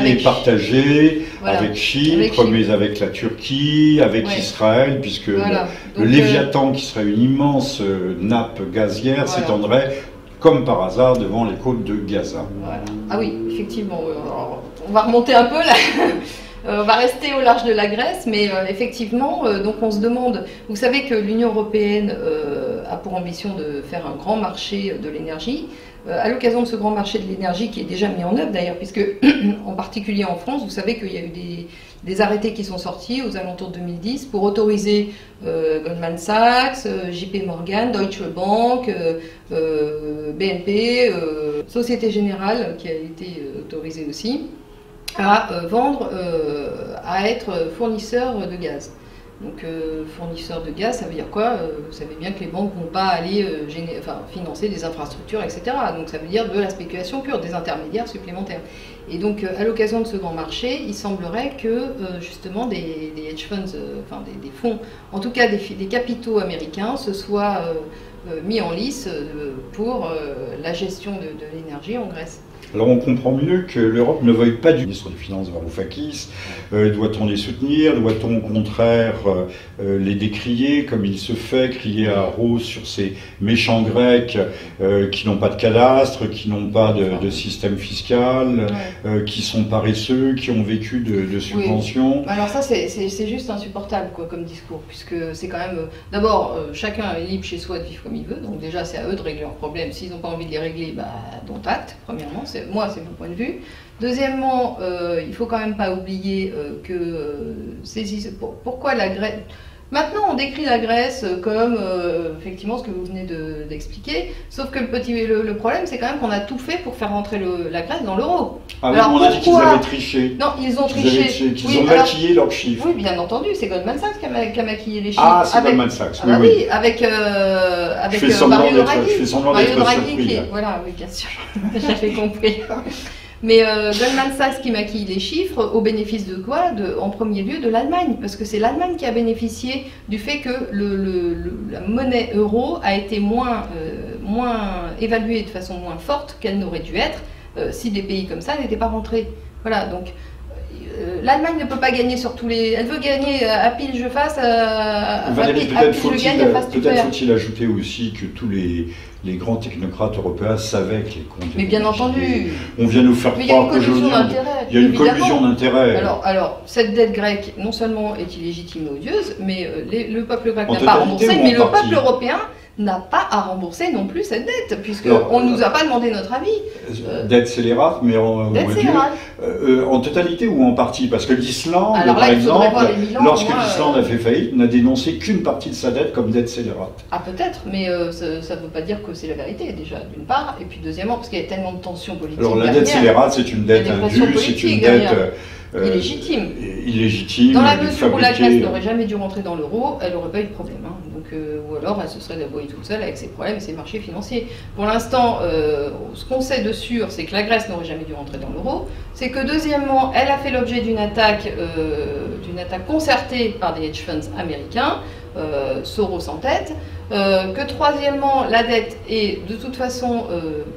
Et partagées avec Chypre, mais avec la Turquie, avec Israël, puisque le Léviathan, qui serait une immense nappe gazière, s'étendrait comme par hasard devant les côtes de Gaza. Voilà. Ah oui, effectivement. Alors, on va remonter un peu là. On va rester au large de la Grèce, mais effectivement, donc on se demande, vous savez que l'Union européenne a pour ambition de faire un grand marché de l'énergie. À l'occasion de ce grand marché de l'énergie qui est déjà mis en œuvre d'ailleurs, puisque en particulier en France, vous savez qu'il y a eu des arrêtés qui sont sortis aux alentours de 2010 pour autoriser Goldman Sachs, JP Morgan, Deutsche Bank, BNP, Société Générale qui a été autorisée aussi, à vendre, à être fournisseur de gaz. Donc fournisseur de gaz, ça veut dire quoi? Vous savez bien que les banques ne vont pas aller financer des infrastructures, etc. Donc ça veut dire de la spéculation pure, des intermédiaires supplémentaires. Et donc à l'occasion de ce grand marché, il semblerait que justement des hedge funds, des fonds, en tout cas des capitaux américains, se soient mis en lice pour la gestion de l'énergie en Grèce. Alors on comprend mieux que l'Europe ne veuille pas du ministre des Finances Varoufakis. Doit-on les soutenir? Doit-on au contraire les décrier comme il se fait, crier à rose sur ces méchants Grecs qui n'ont pas de cadastre, qui n'ont pas de système fiscal, qui sont paresseux, qui ont vécu de subventions? Oui. Alors ça c'est juste insupportable quoi, comme discours, puisque c'est quand même... D'abord, chacun est libre chez soi de vivre comme il veut, donc déjà c'est à eux de régler leurs problèmes. S'ils n'ont pas envie de les régler, dont acte, premièrement. Moi, c'est mon point de vue. Deuxièmement, il ne faut quand même pas oublier que pourquoi la Grèce... Maintenant, on décrit la Grèce comme, effectivement, ce que vous venez d'expliquer, sauf que le problème, c'est quand même qu'on a tout fait pour faire rentrer la Grèce dans l'euro. Ah oui, on a dit qu'ils avaient triché. Non, ils ont triché. Qu'ils ont maquillé leurs chiffres. Oui, bien entendu, c'est Goldman Sachs qui a maquillé les chiffres. Ah, c'est Goldman Sachs, oui, avec Mario Draghi. Je fais semblant d'être surpris. Voilà, oui, bien sûr, j'avais compris. Mais Goldman Sachs qui maquille les chiffres, au bénéfice de quoi? En premier lieu de l'Allemagne, parce que c'est l'Allemagne qui a bénéficié du fait que la monnaie euro a été moins évaluée de façon moins forte qu'elle n'aurait dû être si des pays comme ça n'étaient pas rentrés. Voilà, donc l'Allemagne ne peut pas gagner sur tous les... Elle veut gagner à pile je fasse, à pile je gagne, à face tu perds. Peut-être faut-il ajouter aussi que tous les grands technocrates européens savaient que les comptes... Mais bien entendu. On vient nous faire croire qu'aujourd'hui... Il y a une collusion d'intérêts. Alors, cette dette grecque, non seulement est illégitime et odieuse, mais le peuple grec n'a pas remboursé, mais le peuple européen n'a pas à rembourser non plus cette dette, puisqu'on ne nous a pas demandé notre avis. Dette scélérate, mais en totalité ou en partie? Parce que l'Islande, par exemple, lorsque l'Islande a fait faillite, n'a dénoncé qu'une partie de sa dette comme dette scélérate. Ah peut-être, mais ça ne veut pas dire que c'est la vérité, déjà, d'une part, et puis deuxièmement, parce qu'il y a tellement de tensions politiques. Alors la dette scélérate, c'est une dette indue, c'est une dette... illégitime. Dans la mesure où la Grèce n'aurait jamais dû rentrer dans l'euro, elle n'aurait pas eu de problème. Hein. Donc, ou alors elle se serait débrouillée toute seule avec ses problèmes et ses marchés financiers. Pour l'instant, ce qu'on sait de sûr, c'est que la Grèce n'aurait jamais dû rentrer dans l'euro. C'est que deuxièmement, elle a fait l'objet d'une attaque concertée par des hedge funds américains, Soros en tête. Que troisièmement, la dette est de toute façon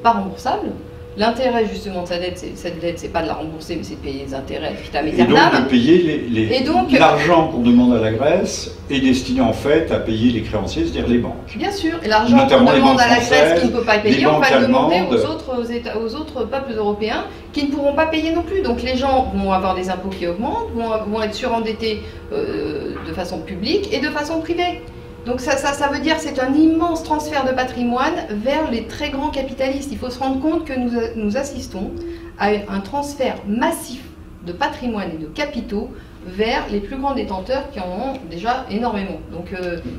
pas remboursable. L'intérêt justement de cette dette, c'est pas de la rembourser, mais c'est de payer les intérêts vitam aeternam. Et donc de payer l'argent qu'on demande à la Grèce est destiné en fait à payer les créanciers, c'est-à-dire les banques. Bien sûr, et l'argent qu'on demande à la Grèce qui ne peut pas payer, on va le demander aux autres peuples européens qui ne pourront pas payer non plus. Donc les gens vont avoir des impôts qui augmentent, vont être surendettés de façon publique et de façon privée. Donc ça veut dire que c'est un immense transfert de patrimoine vers les très grands capitalistes. Il faut se rendre compte que nous assistons à un transfert massif de patrimoine et de capitaux vers les plus grands détenteurs qui en ont déjà énormément. Donc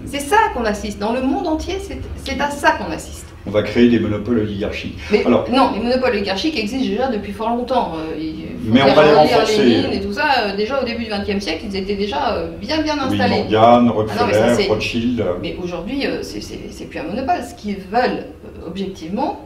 c'est ça qu'on assiste. Dans le monde entier, c'est à ça qu'on assiste. On va créer des monopoles oligarchiques. Non, les monopoles oligarchiques existent déjà depuis fort longtemps. Mais on va les renforcer. Lénine et tout ça, déjà au début du XXe siècle, ils étaient déjà bien installés. Oui, Morgan, Rockefeller, Rothschild. Mais aujourd'hui, c'est plus un monopole. Ce qu'ils veulent, objectivement,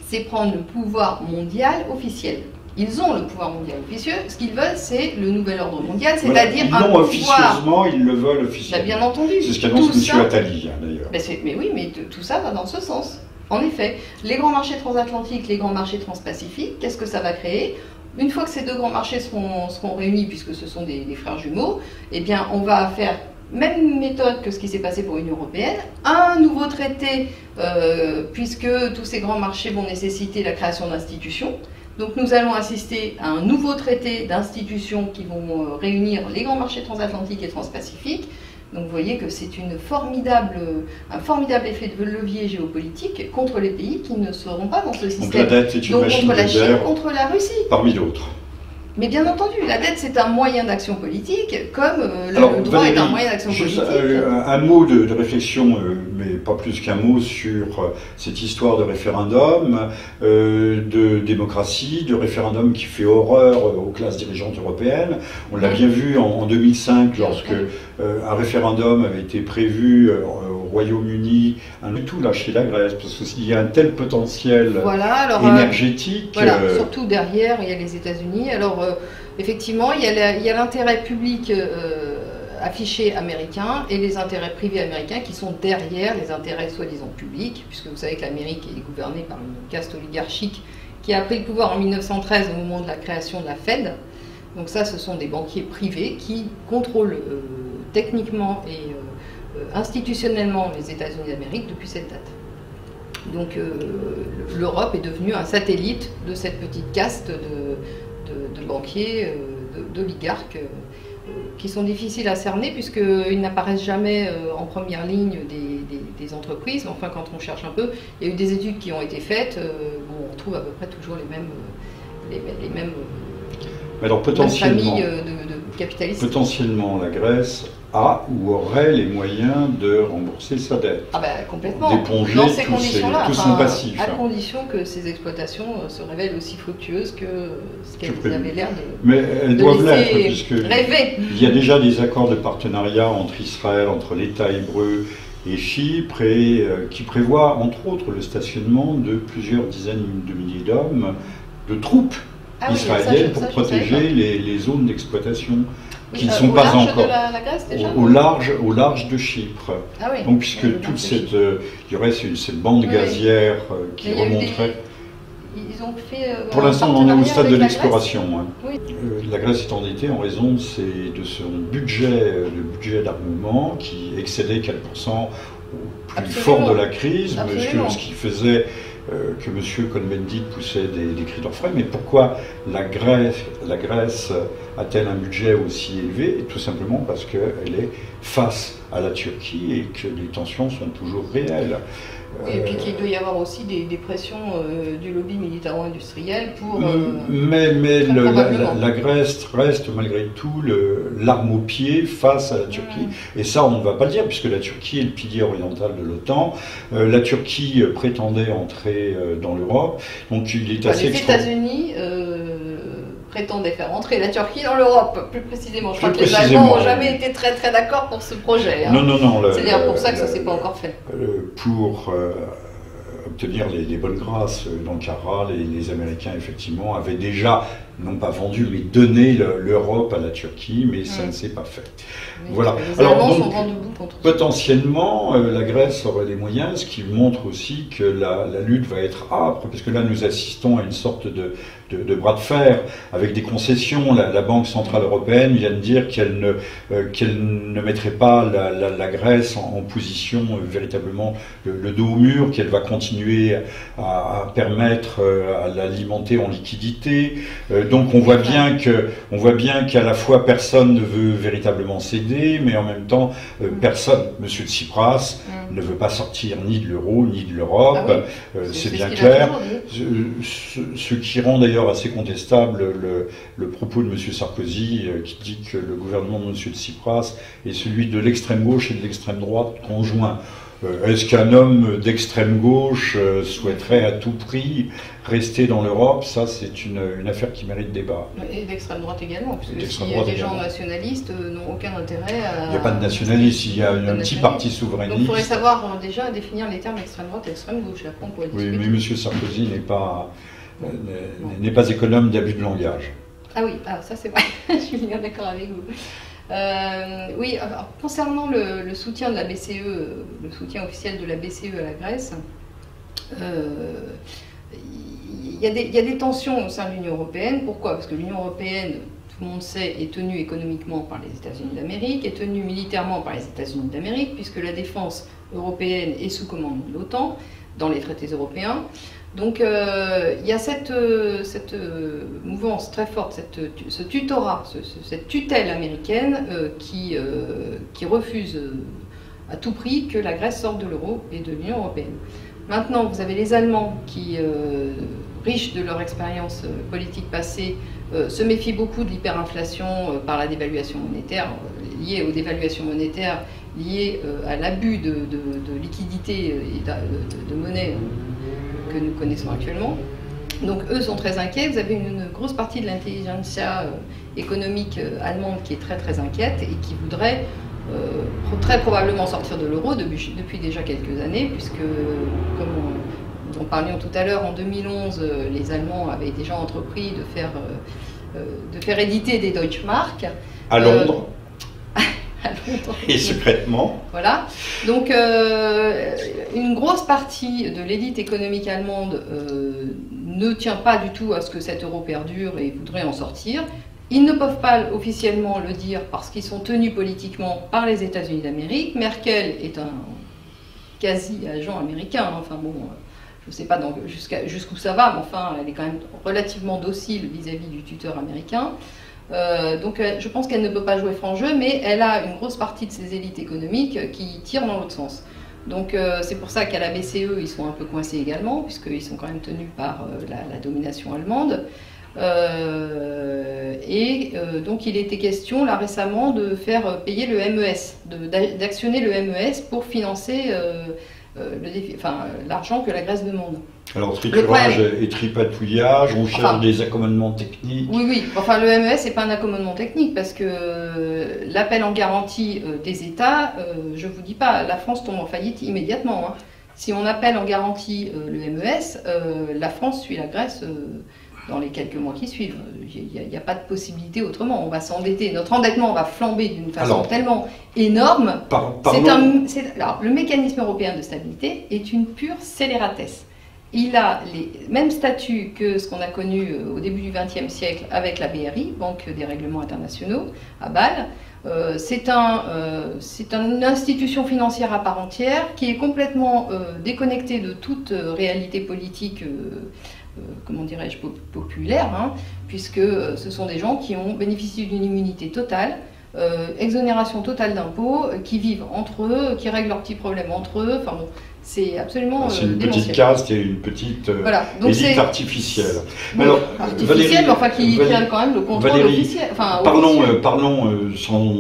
c'est prendre le pouvoir mondial officiel. Ils ont le pouvoir mondial officieux. Ce qu'ils veulent, c'est le nouvel ordre mondial, c'est-à-dire un pouvoir... officieusement, ils le veulent officiellement. Bien entendu. C'est ce qu'annonce M. Attali, d'ailleurs. Mais oui, mais tout ça va dans ce sens. En effet, les grands marchés transatlantiques, les grands marchés transpacifiques, qu'est-ce que ça va créer? Une fois que ces deux grands marchés seront réunis, puisque ce sont des frères jumeaux, eh bien, on va faire même méthode que ce qui s'est passé pour l'Union européenne, un nouveau traité, puisque tous ces grands marchés vont nécessiter la création d'institutions. Donc nous allons assister à un nouveau traité d'institutions qui vont réunir les grands marchés transatlantiques et transpacifiques. Donc vous voyez que c'est un formidable effet de levier géopolitique contre les pays qui ne seront pas dans ce système. Donc la dette est une machine contre la Chine, de guerre contre la Russie. Parmi d'autres. Mais bien entendu, la dette c'est un moyen d'action politique, comme le droit Valérie, est un moyen d'action politique. Un mot de réflexion, mais pas plus qu'un mot sur cette histoire de référendum, de démocratie, de référendum qui fait horreur aux classes dirigeantes européennes. On l'a bien vu en 2005 lorsque un référendum avait été prévu au Royaume-Uni, tout lâcher la Grèce, parce qu'il y a un tel potentiel énergétique. Surtout derrière, il y a les États-Unis. Alors, effectivement, il y a l'intérêt public affiché américain et les intérêts privés américains qui sont derrière les intérêts soi-disant publics, puisque vous savez que l'Amérique est gouvernée par une caste oligarchique qui a pris le pouvoir en 1913 au moment de la création de la Fed. Donc ça, ce sont des banquiers privés qui contrôlent techniquement et institutionnellement les États-Unis d'Amérique depuis cette date. Donc l'Europe est devenue un satellite de cette petite caste de banquiers, d'oligarques qui sont difficiles à cerner puisqu'ils n'apparaissent jamais en première ligne des entreprises. Enfin, quand on cherche un peu, il y a eu des études qui ont été faites, on retrouve à peu près toujours les mêmes alors, potentiellement, familles de capitalistes. Potentiellement, la Grèce a ou aurait les moyens de rembourser sa dette. Ah ben complètement. D'éponger tout son passif. À condition que ces exploitations se révèlent aussi fructueuses que ce qu'elles avaient l'air de Mais elles doivent l'être, puisque rêver. Il y a déjà des accords de partenariat entre Israël, entre l'État hébreu et Chypre, et qui prévoient entre autres le stationnement de plusieurs dizaines de milliers d'hommes, de troupes israélienne pour protéger les zones d'exploitation qui ne sont au pas large encore de la Grèce déjà au large de Chypre. Ah oui. Donc puisque toute cette, il y aurait cette bande gazière qui remonterait. Ils ont fait. Pour l'instant, on en est au stade de l'exploration. Hein. Oui. La Grèce est endettée en raison de son budget d'armement qui excédait 4% au plus fort de la crise, ce qui faisait que M. Cohn-Bendit poussait des cris d'orfraie. Mais pourquoi la Grèce a-t-elle un budget aussi élevé? Tout simplement parce qu'elle est face à la Turquie et que les tensions sont toujours réelles. Et puis qu'il doit y avoir aussi des pressions du lobby militaro-industriel pour... mais la Grèce reste malgré tout l'arme au pied face à la Turquie. Et ça, on ne va pas le dire, puisque la Turquie est le pilier oriental de l'OTAN. La Turquie prétendait entrer dans l'Europe. Donc il est assez... Les États-Unis prétendaient faire entrer la Turquie dans l'Europe, plus précisément. Je crois que les Allemands n'ont jamais été très d'accord pour ce projet. Hein. Non. C'est d'ailleurs pour ça que ça ne s'est pas encore fait. Pour obtenir les bonnes grâces d'Ankara, les Américains, effectivement, avaient déjà, non pas vendu, mais donné l'Europe à la Turquie, mais ça ne s'est pas fait. Mais voilà. Les Allemands sont vent debout contre ça. Potentiellement, la Grèce aurait les moyens, ce qui montre aussi que la lutte va être âpre, parce que là, nous assistons à une sorte de bras de fer avec des concessions. La Banque Centrale Européenne vient de dire qu'elle ne mettrait pas la Grèce en position véritablement le dos au mur, qu'elle va continuer à permettre à l'alimenter en liquidité. Donc on voit bien qu'à la fois personne ne veut véritablement céder, mais en même temps personne, Monsieur Tsipras, ne veut pas sortir ni de l'euro ni de l'Europe. C'est bien clair. Ce qui rend d'ailleurs assez contestable le propos de M. Sarkozy qui dit que le gouvernement de M. Tsipras est celui de l'extrême gauche et de l'extrême droite conjoint. Est-ce qu'un homme d'extrême gauche souhaiterait à tout prix rester dans l'Europe? Ça, c'est une affaire qui mérite débat. Et d'extrême droite également, puisque les gens nationalistes n'ont aucun intérêt à... Il n'y a pas de nationalistes, il y a un petit parti souverainiste. Donc il faudrait savoir déjà définir les termes extrême droite et extrême gauche. Après, on pourrait discuter. Oui, mais M. Sarkozy n'est pas économe d'abus de langage. Ah oui, ça c'est vrai, je suis bien d'accord avec vous. Oui, alors, concernant le soutien de la BCE, le soutien officiel de la BCE à la Grèce, il y a des tensions au sein de l'Union européenne. Pourquoi? Parce que l'Union européenne, tout le monde sait, est tenue économiquement par les États-Unis d'Amérique, est tenue militairement par les États-Unis d'Amérique, puisque la défense européenne est sous commande de l'OTAN, dans les traités européens. Donc il y a cette mouvance très forte, ce tutorat, cette tutelle américaine qui refuse à tout prix que la Grèce sorte de l'euro et de l'Union européenne. Maintenant, vous avez les Allemands qui, riches de leur expérience politique passée, se méfient beaucoup de l'hyperinflation par la dévaluation monétaire, liée aux dévaluations monétaires, liées à l'abus de liquidité et de monnaie que nous connaissons actuellement. Donc eux sont très inquiets. Vous avez une grosse partie de l'intelligentsia économique allemande qui est très très inquiète et qui voudrait très probablement sortir de l'euro depuis déjà quelques années, puisque comme nous en parlions tout à l'heure, en 2011, les Allemands avaient déjà entrepris de faire éditer des Deutschmark. À Londres. À Londres. Et secrètement. Voilà. Donc, une grosse partie de l'élite économique allemande ne tient pas du tout à ce que cet euro perdure et voudrait en sortir. Ils ne peuvent pas officiellement le dire parce qu'ils sont tenus politiquement par les États-Unis d'Amérique. Merkel est un quasi-agent américain. Enfin bon, je ne sais pas jusqu'où ça va, mais enfin, elle est quand même relativement docile vis-à-vis du tuteur américain. Donc je pense qu'elle ne peut pas jouer franc jeu, mais elle a une grosse partie de ses élites économiques qui tirent dans l'autre sens. Donc c'est pour ça qu'à la BCE, ils sont un peu coincés également, puisqu'ils sont quand même tenus par la domination allemande. Donc il était question là récemment de faire payer le MES, d'actionner le MES pour financer l'argent que la Grèce demande. Alors triturage et tripatouillage, on cherche des accommodements techniques. Oui. Enfin le MES c'est pas un accommodement technique parce que l'appel en garantie des États, je vous dis pas, la France tombe en faillite immédiatement. Hein. Si on appelle en garantie le MES, la France suit la Grèce dans les quelques mois qui suivent. Il n'y a pas de possibilité autrement. On va s'endetter. Notre endettement va flamber d'une façon tellement énorme. Alors, le mécanisme européen de stabilité est une pure scélératesse. Il a les mêmes statuts que ce qu'on a connu au début du XXe siècle avec la BRI, Banque des règlements internationaux, à Bâle. C'est une institution financière à part entière qui est complètement déconnectée de toute réalité politique, comment dirais-je, populaire, hein, puisque ce sont des gens qui ont bénéficié d'une immunité totale, exonération totale d'impôts, qui vivent entre eux, qui règlent leurs petits problèmes entre eux. Enfin bon, c'est absolument c'est une petite caste et une petite élite artificielle. Bon, alors, artificielle, mais enfin qui a quand même le contrôle officiel. Enfin, parlons sans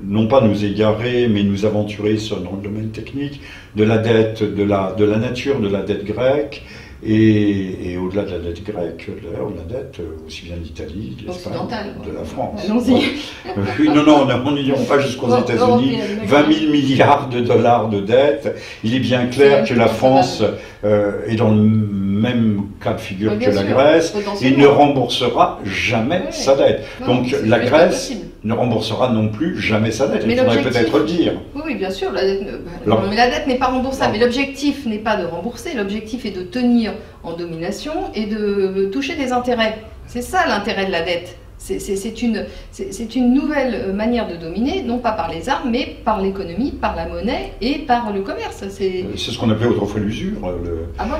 non pas nous égarer, mais nous aventurer dans le domaine technique de la dette, de la nature de la dette grecque. Et au-delà de la dette grecque, la dette aussi bien d'Italie, de l'Espagne, de la France. Oui, non, nous n'irons pas jusqu'aux États-Unis. 20 000 milliards de dollars de dette. Il est bien clair que la France est dans le même cas de figure que la Grèce et ne remboursera jamais sa dette. Donc la Grèce ne remboursera non plus jamais sa dette. Il faudrait peut-être le dire. Oui, bien sûr. La dette n'est pas remboursable. Mais l'objectif n'est pas de rembourser. L'objectif est de tenir en domination et de toucher des intérêts. C'est ça l'intérêt de la dette. C'est une nouvelle manière de dominer, non pas par les armes, mais par l'économie, par la monnaie et par le commerce. C'est ce qu'on appelait autrefois l'usure.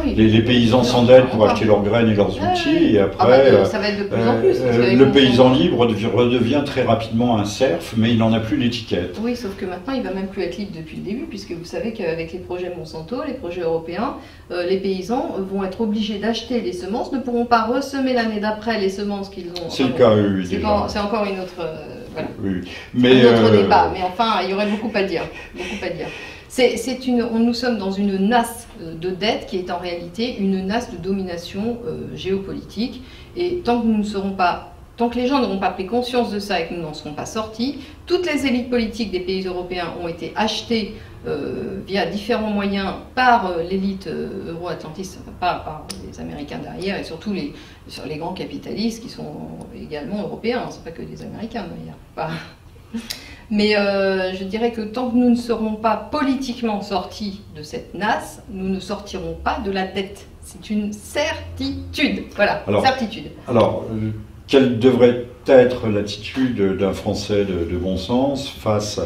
Les paysans s'endettent pour acheter leurs graines et leurs outils, et après, ça va être de plus en plus. Le paysan libre redevient très rapidement un serf, mais il n'en a plus l'étiquette. Oui, sauf que maintenant, il ne va même plus être libre depuis le début, puisque vous savez qu'avec les projets Monsanto, les projets européens, les paysans vont être obligés d'acheter les semences, ne pourront pas ressemer l'année d'après les semences qu'ils ont. C'est le cas, c'est encore une autre, oui. Un autre débat, mais enfin, il y aurait beaucoup à dire. Nous sommes dans une nasse de dette qui est en réalité une nasse de domination géopolitique. Et tant que les gens n'auront pas pris conscience de ça et que nous n'en serons pas sortis, toutes les élites politiques des pays européens ont été achetées via différents moyens par l'élite euro-atlantiste, pas par les Américains derrière, et surtout les grands capitalistes qui sont également européens, c'est pas que des Américains d'ailleurs. Mais je dirais que tant que nous ne serons pas politiquement sortis de cette nasse, nous ne sortirons pas de la dette. C'est une certitude. Voilà, certitude. Alors, quelle devrait être l'attitude d'un Français de bon sens face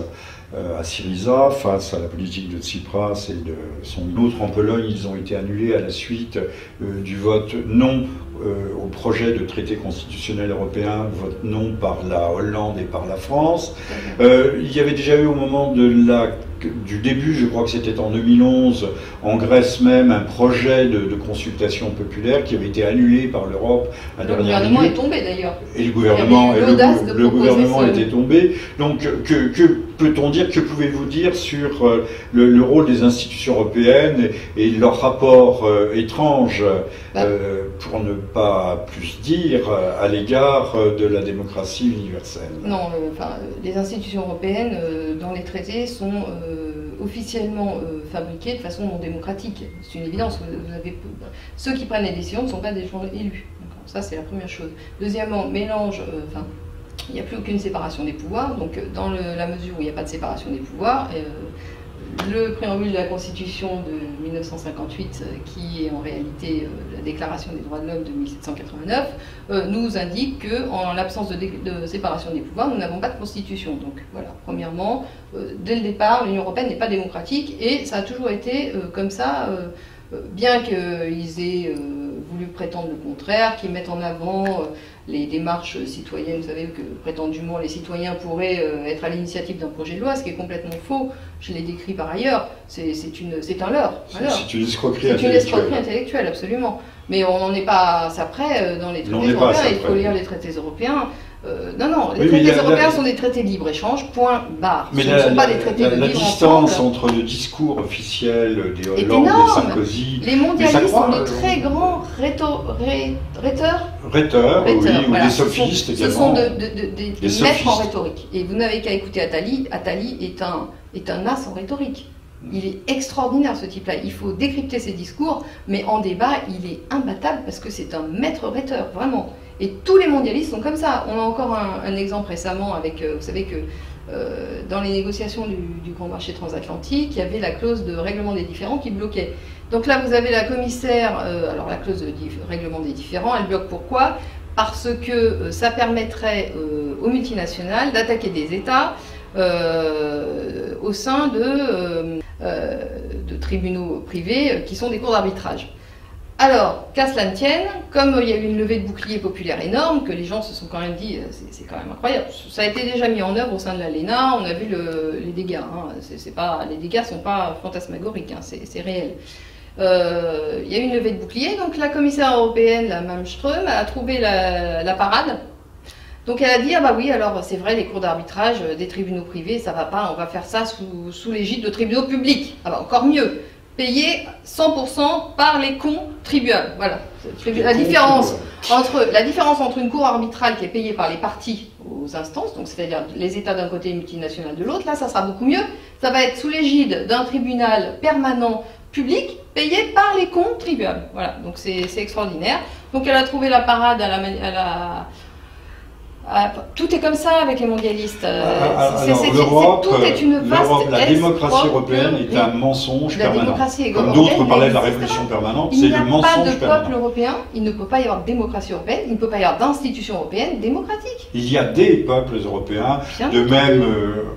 à Syriza, face à la politique de Tsipras et de son autre en Pologne? Ils ont été annulés à la suite du vote non au projet de traité constitutionnel européen, vote non par la Hollande et par la France. Il y avait déjà eu au moment du début, je crois que c'était en 2011, en Grèce même, un projet de consultation populaire qui avait été annulé par l'Europe à dernière minute. Le gouvernement est tombé d'ailleurs. Et le gouvernement était tombé. Donc que peut-on dire, que pouvez-vous dire sur le rôle des institutions européennes et leur rapport étrange, pour ne pas plus dire, à l'égard de la démocratie universelle? Non, les institutions européennes, dans les traités, sont officiellement fabriquées de façon non démocratique. C'est une évidence. Ceux qui prennent les décisions ne sont pas des gens élus. Ça, c'est la première chose. Deuxièmement, il n'y a plus aucune séparation des pouvoirs. Donc, dans la mesure où il n'y a pas de séparation des pouvoirs, le préambule de la Constitution de 1958, qui est en réalité la Déclaration des droits de l'homme de 1789, nous indique qu'en l'absence de séparation des pouvoirs, nous n'avons pas de Constitution. Donc voilà, premièrement, dès le départ, l'Union européenne n'est pas démocratique et ça a toujours été comme ça, bien qu'ils aient voulu prétendre le contraire, qu'ils mettent en avant les démarches citoyennes. Vous savez que prétendument les citoyens pourraient être à l'initiative d'un projet de loi, ce qui est complètement faux. Je l'ai décrit par ailleurs. C'est un leurre. C'est une escroquerie intellectuelle. C'est une escroquerie intellectuelle, absolument. Mais on n'en est pas prêt dans les traités européens. Il faut lire les traités européens. Les traités européens sont des traités de libre-échange, point barre. Ce ne sont pas des traités de libre-échange. La distance entre le discours officiel des Hollande, des Sarkozy... Les mondialistes sont de très grands rhéteurs, ou des sophistes également. Ce sont des maîtres en rhétorique. Et vous n'avez qu'à écouter Attali. Attali est un as en rhétorique. Il est extraordinaire ce type-là. Il faut décrypter ses discours, mais en débat, il est imbattable parce que c'est un maître rhéteur, vraiment. Et tous les mondialistes sont comme ça. On a encore un exemple récemment avec, vous savez que dans les négociations du grand marché transatlantique, il y avait la clause de règlement des différends qui bloquait. Donc là, vous avez la commissaire, alors la clause de règlement des différends, elle bloque pourquoi? Parce que ça permettrait aux multinationales d'attaquer des États au sein de tribunaux privés qui sont des cours d'arbitrage. Alors, qu'à cela ne tienne, comme il y a eu une levée de bouclier populaire énorme, que les gens se sont quand même dit, c'est quand même incroyable, ça a été déjà mis en œuvre au sein de l'ALENA, on a vu les dégâts, hein. Les dégâts ne sont pas fantasmagoriques, hein, c'est réel. Il y a eu une levée de bouclier, donc la commissaire européenne, la Malmström, a trouvé la parade. Donc elle a dit, ah bah oui, alors c'est vrai, les cours d'arbitrage des tribunaux privés, ça va pas, on va faire ça sous l'égide de tribunaux publics. Ah bah encore mieux, payé 100% par les contribuables. Voilà. La différence entre une cour arbitrale qui est payée par les parties aux instances, donc c'est-à-dire les États d'un côté et les multinationales de l'autre, là ça sera beaucoup mieux. Ça va être sous l'égide d'un tribunal permanent public payé par les contribuables. Voilà, donc c'est extraordinaire. Donc elle a trouvé la parade tout est comme ça avec les mondialistes. Tout est une vaste la démocratie européenne est un mensonge permanent. Comme d'autres parlaient de la révolution permanente, c'est le mensonge permanent. Il n'y a pas de peuple européen, il ne peut pas y avoir de démocratie européenne, il ne peut pas y avoir d'institution européenne démocratique. Il y a des peuples européens, de même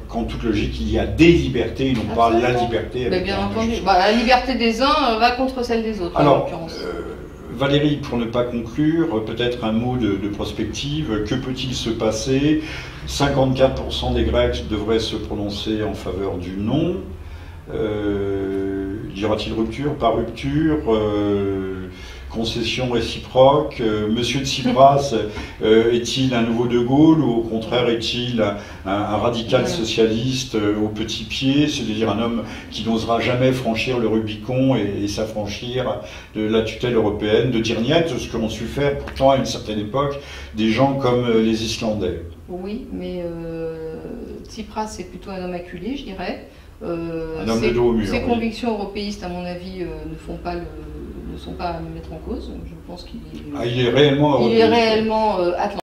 qu'en toute logique, il y a des libertés, et non pas la liberté. Mais bien entendu, la liberté des uns va contre celle des autres. Alors, en l'occurrence. Valérie, pour ne pas conclure, peut-être un mot de prospective. Que peut-il se passer? 54% des Grecs devraient se prononcer en faveur du non. Y aura-t-il rupture? Pas rupture? Concession réciproque? Monsieur Tsipras est-il un nouveau De Gaulle ou au contraire est-il un radical socialiste au petit pied, c'est-à-dire un homme qui n'osera jamais franchir le Rubicon et s'affranchir de la tutelle européenne, de dire niet, ce que l'on su faire pourtant à une certaine époque des gens comme les Islandais? Oui, mais Tsipras c'est plutôt un homme acculé, je dirais. Un homme de dos au mur. Ses convictions européistes, à mon avis, ne sont pas à mettre en cause. Je pense qu'il est réellement atlantique.